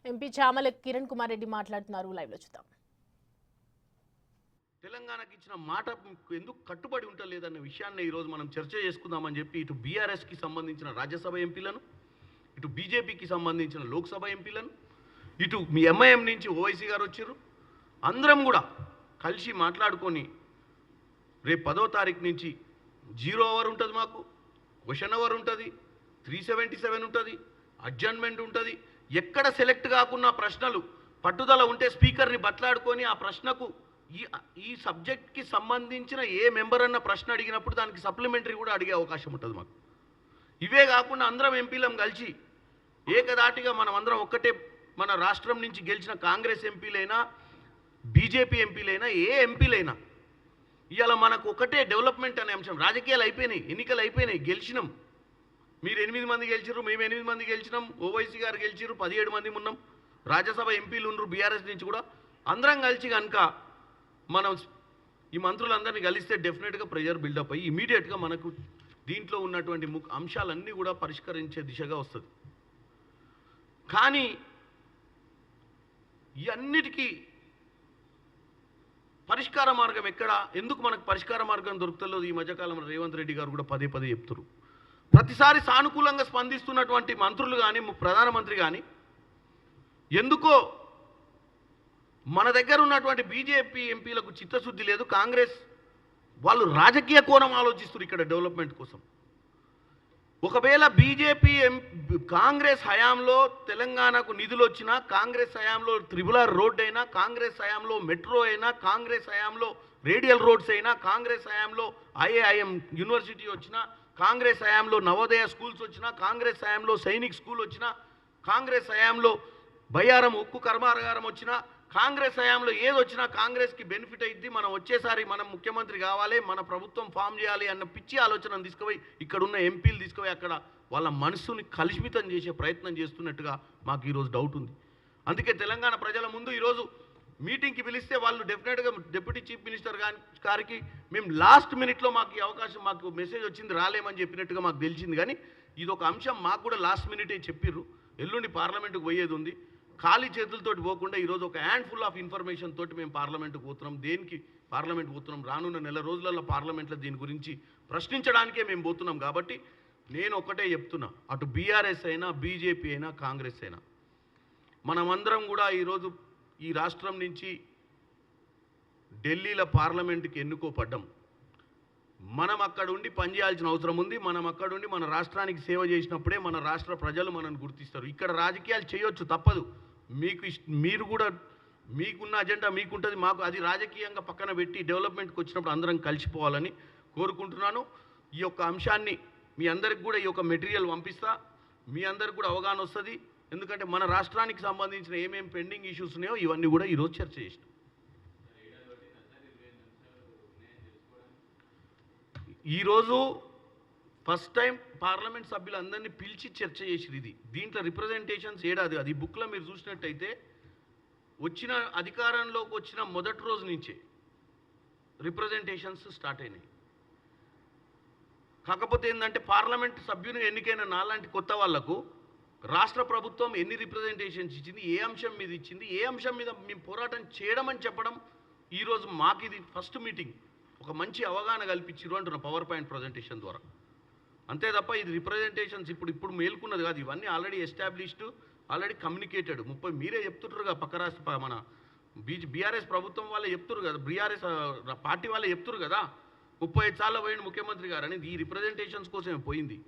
MP Chamala Kiran Kumar Reddy మాట్లాడుతున్నారు. Live లో చూద్దాం. తెలంగాణకి ఇచ్చిన మాట ఎందుకు కట్టుబడి ఉంటలేదన్న విషయాన్ని ఈరోజు మనం చర్చ చేసుకుందామని చెప్పి ఇటు బీఆర్ఎస్కి సంబంధించిన రాజ్యసభ ఎంపీలను, ఇటు బీజేపీకి సంబంధించిన లోక్సభ ఎంపీలను, ఇటు మీ ఎంఐఎం నుంచి ఓవైసీ గారు వచ్చారు, అందరం కూడా కలిసి మాట్లాడుకొని రేపు 10వ తారీఖు నుంచి 0 అవర్ ఉంటుంది, మాకు క్వశ్చన్ అవర్ ఉంటుంది, 377 ఉంటుంది, అడ్జర్న్మెంట్ ఉంటుంది. ఎక్కడ సెలెక్ట్ కాకున్న ప్రశ్నలు పట్టుదల ఉంటే స్పీకర్ని బట్లాడుకొని ఆ ప్రశ్నకు ఈ సబ్జెక్ట్కి సంబంధించిన ఏ మెంబర్ అన్న ప్రశ్న అడిగినప్పుడు దానికి సప్లిమెంటరీ కూడా అడిగే అవకాశం ఉంటుంది మాకు. ఇవే కాకుండా అందరం ఎంపీలం కలిసి ఏకదాటిగా మనం అందరం ఒక్కటే, మన రాష్ట్రం నుంచి గెలిచిన కాంగ్రెస్ ఎంపీలైనా బీజేపీ ఎంపీలైనా ఏ ఎంపీలైనా ఇవాళ మనకు ఒకటే డెవలప్మెంట్ అనే అంశం. రాజకీయాలు అయిపోయినాయి, ఎన్నికలు అయిపోయినాయి, గెలిచినాం. మీరు 8 మంది గెలిచారు, మేము 8 మంది గెలిచినాం, ఓవైసీ గారు గెలిచారు, 17 మంది ఉన్నాం, రాజ్యసభ ఎంపీలు ఉన్నారు బీఆర్ఎస్ నుంచి కూడా. అందరం కలిసి కనుక మనం ఈ మంత్రులందరినీ కలిస్తే డెఫినెట్గా ప్రెజర్ బిల్డప్ అయ్యి ఇమీడియట్గా మనకు దీంట్లో ఉన్నటువంటి అంశాలన్నీ కూడా పరిష్కరించే దిశగా వస్తుంది. కానీ ఈ అన్నిటికీ పరిష్కార మార్గం ఎక్కడ, ఎందుకు మనకు పరిష్కార మార్గం దొరుకుతలేదు? ఈ మధ్యకాలంలో రేవంత్ రెడ్డి గారు కూడా పదే చెప్తారు. ప్రతిసారి సానుకూలంగా స్పందిస్తున్నటువంటి మంత్రులు కానీ ప్రధానమంత్రి కానీ ఎందుకో మన దగ్గర ఉన్నటువంటి బీజేపీ ఎంపీలకు చిత్తశుద్ధి లేదు. కాంగ్రెస్ వాళ్ళు రాజకీయ కోణం ఆలోచిస్తారు ఇక్కడ డెవలప్మెంట్ కోసం. ఒకవేళ బీజేపీ కాంగ్రెస్ హయాంలో తెలంగాణకు నిధులు వచ్చినా, కాంగ్రెస్ హయాంలో త్రిబుల్ రోడ్ అయినా, కాంగ్రెస్ హయాంలో మెట్రో అయినా, కాంగ్రెస్ హయాంలో రేడియల్ రోడ్స్ అయినా, కాంగ్రెస్ హయాంలో ఐఐఎం యూనివర్సిటీ వచ్చినా, కాంగ్రెస్ హయాంలో నవోదయ స్కూల్స్ వచ్చినా, కాంగ్రెస్ హయాంలో సైనిక్ స్కూల్ వచ్చినా, కాంగ్రెస్ హయాంలో బయ్యారం ఉక్కు కర్మాగారం వచ్చినా, కాంగ్రెస్ హయాంలో ఏది వచ్చినా కాంగ్రెస్కి బెనిఫిట్ అయ్యిద్ది. మనం వచ్చేసారి మనం ముఖ్యమంత్రి కావాలి, మన ప్రభుత్వం ఫామ్ చేయాలి అన్న పిచ్చి ఆలోచనను తీసుకుపోయి ఇక్కడున్న ఎంపీలు తీసుకుపోయి అక్కడ వాళ్ళ మనసుని కలుషితం చేసే ప్రయత్నం చేస్తున్నట్టుగా మాకు ఈరోజు డౌట్ ఉంది. అందుకే తెలంగాణ ప్రజల ముందు ఈరోజు మీటింగ్కి పిలిస్తే వాళ్ళు డెఫినెట్గా డిప్యూటీ చీఫ్ మినిస్టర్ గారికి మేము లాస్ట్ మినిట్లో మాకు ఈ అవకాశం, మాకు మెసేజ్ వచ్చింది, రాలేమని చెప్పినట్టుగా మాకు తెలిసింది. కానీ ఇది ఒక అంశం మాకు కూడా లాస్ట్ మినిటే చెప్పిర్రు. ఎల్లుండి పార్లమెంటుకు పోయేది ఉంది. ఖాళీ చేతులతోటి పోకుండా ఈరోజు ఒక హ్యాండ్ ఫుల్ ఆఫ్ ఇన్ఫర్మేషన్ తోటి మేము పార్లమెంటుకు పోతున్నాం. దేనికి పార్లమెంట్ పోతున్నాం? రానున్న నెల రోజులలో పార్లమెంట్లో దీని గురించి ప్రశ్నించడానికే మేము పోతున్నాం. కాబట్టి నేను ఒకటే చెప్తున్నా, అటు బీఆర్ఎస్ అయినా బీజేపీ అయినా కాంగ్రెస్ అయినా మనమందరం కూడా ఈరోజు ఈ రాష్ట్రం నుంచి ఢిల్లీలో పార్లమెంటుకి ఎన్నుకోపడ్డాం. మనం అక్కడ ఉండి పనిచేయాల్సిన అవసరం ఉంది. మనం అక్కడ ఉండి మన రాష్ట్రానికి సేవ చేసినప్పుడే మన రాష్ట్ర ప్రజలు మనల్ని గుర్తిస్తారు. ఇక్కడ రాజకీయాలు చేయొచ్చు, తప్పదు. మీరు కూడా మీకున్న అజెండా మీకుంటుంది, మాకు అది రాజకీయంగా పక్కన పెట్టి డెవలప్మెంట్కి వచ్చినప్పుడు అందరం కలిసిపోవాలని కోరుకుంటున్నాను. ఈ యొక్క అంశాన్ని మీ అందరికి కూడా ఈ యొక్క మెటీరియల్ పంపిస్తా, మీ అందరికి కూడా అవగాహన వస్తుంది. ఎందుకంటే మన రాష్ట్రానికి సంబంధించిన ఏమేమి పెండింగ్ ఇష్యూస్ ఉన్నాయో ఇవన్నీ కూడా ఈరోజు చర్చ చేసినాం. ఈరోజు ఫస్ట్ టైం పార్లమెంట్ సభ్యులందరినీ పిలిచి చర్చ చేసిరు. దీంట్లో రిప్రజెంటేషన్స్ ఏడాది అది బుక్లో మీరు చూసినట్టయితే వచ్చిన అధికారంలోకి వచ్చిన మొదటి రోజు నుంచే రిప్రజెంటేషన్స్ స్టార్ట్ అయినాయి. కాకపోతే ఏంటంటే పార్లమెంట్ సభ్యుని ఎన్నికైన నాలాంటి కొత్త వాళ్లకు రాష్ట్ర ప్రభుత్వం ఎన్ని రిప్రజెంటేషన్స్ ఇచ్చింది, ఏ అంశం మీద ఇచ్చింది, ఏ అంశం మీద మేము పోరాటం చేయడం అని చెప్పడం ఈరోజు మాకు ఇది ఫస్ట్ మీటింగ్. ఒక మంచి అవగాహన కల్పించారు అంటున్న పవర్ పాయింట్ ప్రజెంటేషన్ ద్వారా. అంతే తప్ప ఇది రిప్రజెంటేషన్స్ ఇప్పుడు మేల్కున్నది కాదు. ఇవన్నీ ఆల్రెడీ ఎస్టాబ్లిష్డ్, ఆల్రెడీ కమ్యూనికేటెడ్. మీరే చెప్తుంటారు కదా, పక్క రాష్ట్ర మన బీఆర్ఎస్ ప్రభుత్వం వాళ్ళే చెప్తున్నారు కదా, బీఆర్ఎస్ పార్టీ వాళ్ళే చెప్తున్నారు కదా, 35 సార్లు పోయిన ముఖ్యమంత్రి గారు అని. ఈ రిప్రజెంటేషన్స్ కోసమే పోయింది.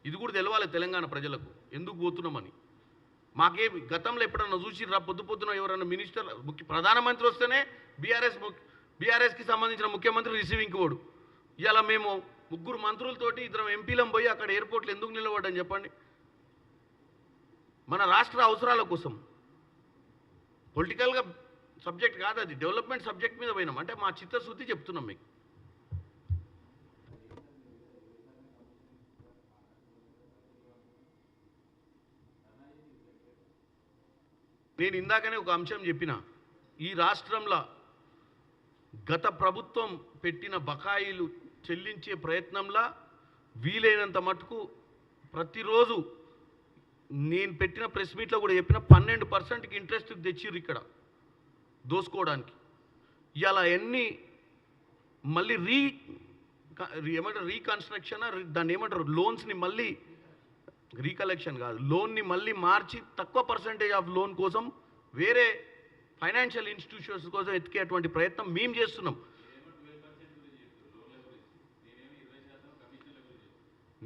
ఇది కూడా తెలవాలి తెలంగాణ ప్రజలకు ఎందుకు పోతున్నామని. మాకే గతంలో ఎప్పుడన్నా చూసిర్రా? పొద్దున ఎవరన్నా మినిస్టర్ ప్రధానమంత్రి వస్తేనే బీఆర్ఎస్కి సంబంధించిన ముఖ్యమంత్రి రిసీవింగ్కి పోడు. ఇలా మేము 3 మంత్రులతోటి 2 ఎంపీలం పోయి అక్కడ ఎయిర్పోర్ట్లో ఎందుకు నిలబడ్డాని చెప్పండి? మన రాష్ట్ర అవసరాల కోసం. పొలిటికల్గా సబ్జెక్ట్ కాదు అది, డెవలప్మెంట్ సబ్జెక్ట్ మీద పోయినాం. అంటే మా చిత్తశుద్ధి చెప్తున్నాం మీకు. నేను ఇందాకనే ఒక అంశం చెప్పిన, ఈ రాష్ట్రంలో గత ప్రభుత్వం పెట్టిన బకాయిలు చెల్లించే ప్రయత్నంలో వీలైనంత మటుకు ప్రతిరోజు నేను పెట్టిన ప్రెస్ మీట్లో కూడా చెప్పిన 12%కి ఇంట్రెస్ట్ తెచ్చిర్రు ఇక్కడ దోసుకోవడానికి. ఇలా ఎన్ని మళ్ళీ ఏమంటారు రీకన్స్ట్రక్షన్, దాన్ని ఏమంటారు లోన్స్ని మళ్ళీ రీకలెక్షన్ కాదు, లోన్ని మళ్ళీ మార్చి తక్కువ పర్సంటేజ్ ఆఫ్ లోన్ కోసం వేరే ఫైనాన్షియల్ ఇన్స్టిట్యూషన్స్ కోసం ఎత్తికేటువంటి ప్రయత్నం మేము చేస్తున్నాం.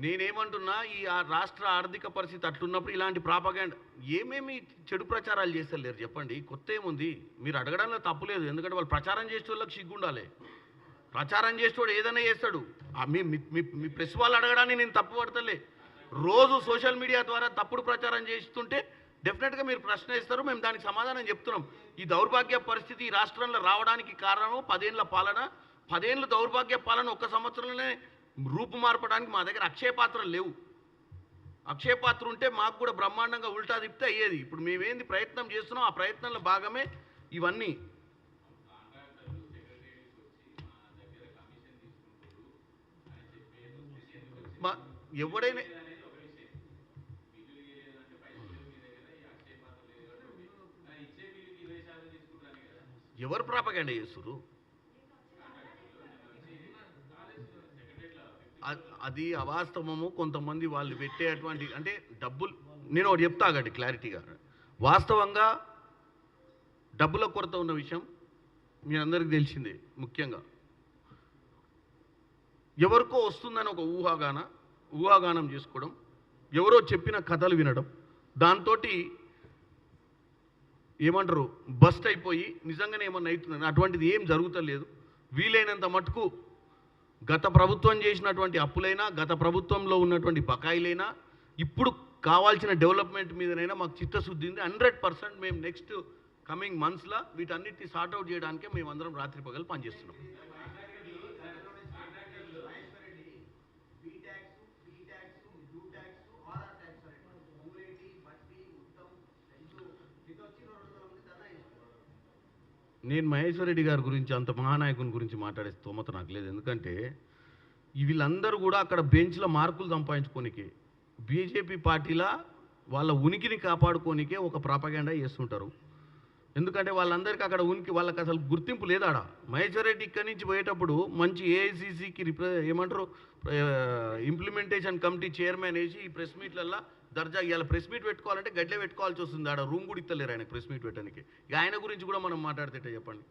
నేనేమంటున్నా, ఈ రాష్ట్ర ఆర్థిక పరిస్థితి అట్లున్నప్పుడు ఇలాంటి ప్రాపగాండా ఏమేమి చెడు ప్రచారాలు చేస్తలేరు చెప్పండి. కొత్త ఏముంది? మీరు అడగడంలో తప్పులేదు, ఎందుకంటే వాళ్ళు ప్రచారం చేసే వాళ్ళకి సిగ్గుండాలి. ప్రచారం చేసేవాడు ఏదైనా చేస్తాడు. మీ ప్రెస్ వాళ్ళు అడగడానికి నేను తప్పు పడతలే. రోజు సోషల్ మీడియా ద్వారా తప్పుడు ప్రచారం చేస్తుంటే డెఫినెట్గా మీరు ప్రశ్న ఇస్తారు, మేము దానికి సమాధానం చెప్తున్నాం. ఈ దౌర్భాగ్య పరిస్థితి ఈ రాష్ట్రంలో రావడానికి కారణం 10 ఏళ్ల పాలన. 10 ఏళ్ళు దౌర్భాగ్య పాలన ఒక్క సంవత్సరంలోనే రూపుమార్పడానికి మా దగ్గర అక్షయ పాత్రలు లేవు. అక్షయ పాత్ర ఉంటే మాకు కూడా బ్రహ్మాండంగా ఉల్టా తిప్పితే అయ్యేది. ఇప్పుడు మేమేంది ప్రయత్నం చేస్తున్నాం, ఆ ప్రయత్నంలో భాగమే ఇవన్నీ. ఎవడైనా ఎవరు ప్రాపగాండా చేస్తున్నారు? అది అవాస్తవము. కొంతమంది వాళ్ళు పెట్టేటువంటి అంటే డబ్బులు, నేను ఒకటి చెప్తాగండి క్లారిటీగా. వాస్తవంగా డబ్బుల కొరత ఉన్న విషయం మీ అందరికీ తెలిసిందే. ముఖ్యంగా ఎవరికో వస్తుందని ఒక ఊహాగానం చేసుకోవడం, ఎవరో చెప్పిన కథలు వినడం, దాంతో ఏమంటారు బస్ట్ అయిపోయి నిజంగానే ఏమన్నా అవుతుందని. అటువంటిది ఏం జరుగుతలేదు. వీలైనంత మటుకు గత ప్రభుత్వం చేసినటువంటి అప్పులైనా, గత ప్రభుత్వంలో ఉన్నటువంటి బకాయిలైనా, ఇప్పుడు కావాల్సిన డెవలప్మెంట్ మీదనైనా మాకు చిత్తశుద్ధి ఉంది. 100% మేము నెక్స్ట్ కమింగ్ మంత్స్లో వీటన్నిటిని సార్ట్అవుట్ చేయడానికే మేము అందరం రాత్రి పగలు పనిచేస్తున్నాం. నేను మహేశ్వర్ రెడ్డి గారి గురించి, అంత మహానాయకుని గురించి మాట్లాడే స్తోమత నాకు లేదు. ఎందుకంటే వీళ్ళందరూ కూడా అక్కడ బెంచ్లో మార్కులు సంపాదించుకోనికే, బీజేపీ పార్టీలా వాళ్ళ ఉనికిని కాపాడుకోనికే ఒక ప్రాపగాండా చేస్తుంటారు. ఎందుకంటే వాళ్ళందరికీ అక్కడ ఉనికి, వాళ్ళకి అసలు గుర్తింపు లేదు. ఆడ మహేశ్వర్ రెడ్డి ఇక్కడి నుంచి పోయేటప్పుడు మంచి ఏఐసిసికి ఏమంటారు ఇంప్లిమెంటేషన్ కమిటీ చైర్మన్ వేసి ఈ ప్రెస్ మీట్లల్లో దర్జా ఇవాళ ప్రెస్ మీట్ పెట్టుకోవాలంటే గడ్డే పెట్టుకోవాల్సి వస్తుంది. ఆడ రూమ్ కూడా ఇస్తలేరు ఆయన ప్రెస్ మీట్ పెట్టడానికి. ఇక ఆయన గురించి కూడా మనం మాట్లాడితే చెప్పండి.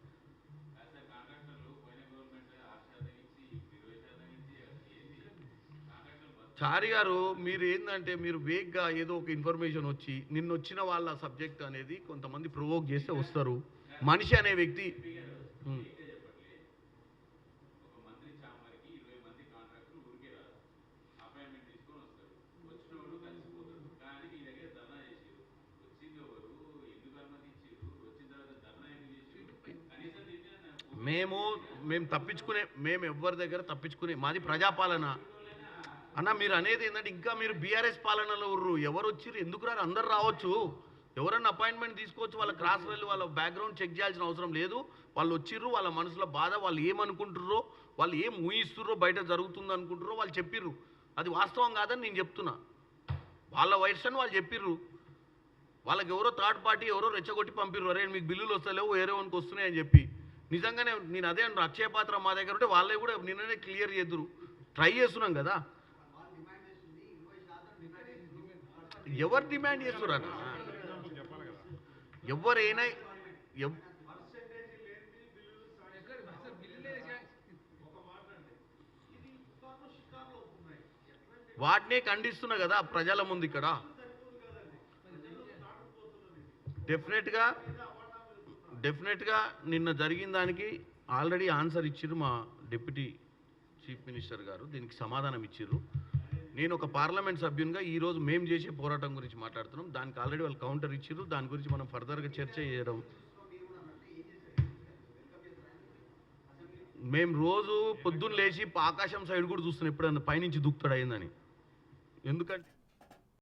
చారి గారు, మీరు ఏంటంటే మీరు వేగ్గా ఏదో ఒక ఇన్ఫర్మేషన్ వచ్చి నిన్న వచ్చిన వాళ్ళ సబ్జెక్ట్ అనేది కొంతమంది ప్రొవోక్ చేస్తే వస్తారు. మనిషి అనే వ్యక్తి మేము తప్పించుకునే, మేము ఎవరి దగ్గర తప్పించుకునే, మాది ప్రజాపాలన అన్న. మీరు అనేది ఏంటంటే ఇంకా మీరు బీఆర్ఎస్ పాలనలో ఉర్రు. ఎవరు వచ్చిర్రు, ఎందుకు రారు? అందరు రావచ్చు. ఎవరన్నా అపాయింట్మెంట్ తీసుకోవచ్చు. వాళ్ళ క్రాస్ వెళ్ళి వాళ్ళ బ్యాక్గ్రౌండ్ చెక్ చేయాల్సిన అవసరం లేదు. వాళ్ళు వచ్చిర్రు, వాళ్ళ మనసులో బాధ, వాళ్ళు ఏమనుకుంటుర్రో, వాళ్ళు ఏం ఊహిస్తుర్రో, బయట జరుగుతుంది అనుకుంటుర్రో వాళ్ళు చెప్పిర్రు. అది వాస్తవం కాదని నేను చెప్తున్నా. వాళ్ళ వర్షన్ వాళ్ళు చెప్పిర్రు. వాళ్ళకి ఎవరో థర్డ్ పార్టీ ఎవరో రెచ్చగొట్టి పంపిర్రు, అరే మీకు బిల్లులు వస్తలేవు వేరే వానికి వస్తున్నాయని చెప్పి. నిజంగానే నేను అదే అన్న, అక్షయ పాత్ర మా దగ్గర ఉంటే వాళ్ళే కూడా నిన్ననే క్లియర్ చేద్దురు. ట్రై చేస్తున్నాం కదా. ఎవరు డిమాండ్ చేస్తున్నారు? ఎవరైనా వాటినే ఖండిస్తున్నా కదా ప్రజల ముందు ఇక్కడ. డెఫినెట్గా నిన్న జరిగిన దానికి ఆల్రెడీ ఆన్సర్ ఇచ్చిర్రు మా డిప్యూటీ చీఫ్ మినిస్టర్ గారు. దీనికి సమాధానం ఇచ్చిర్రు. నేను ఒక పార్లమెంట్ సభ్యునిగా ఈరోజు మేము చేసే పోరాటం గురించి మాట్లాడుతున్నాం. దానికి ఆల్రెడీ వాళ్ళు కౌంటర్ ఇచ్చిర్రు. దాని గురించి మనం ఫర్దర్గా చర్చ చేయడం. మేము రోజు పొద్దున్న లేచి ఆకాశం సైడ్ కూడా చూస్తున్నాం ఎప్పుడన్నా పైనుంచి దూకుతాడు అయిందని. ఎందుకంటే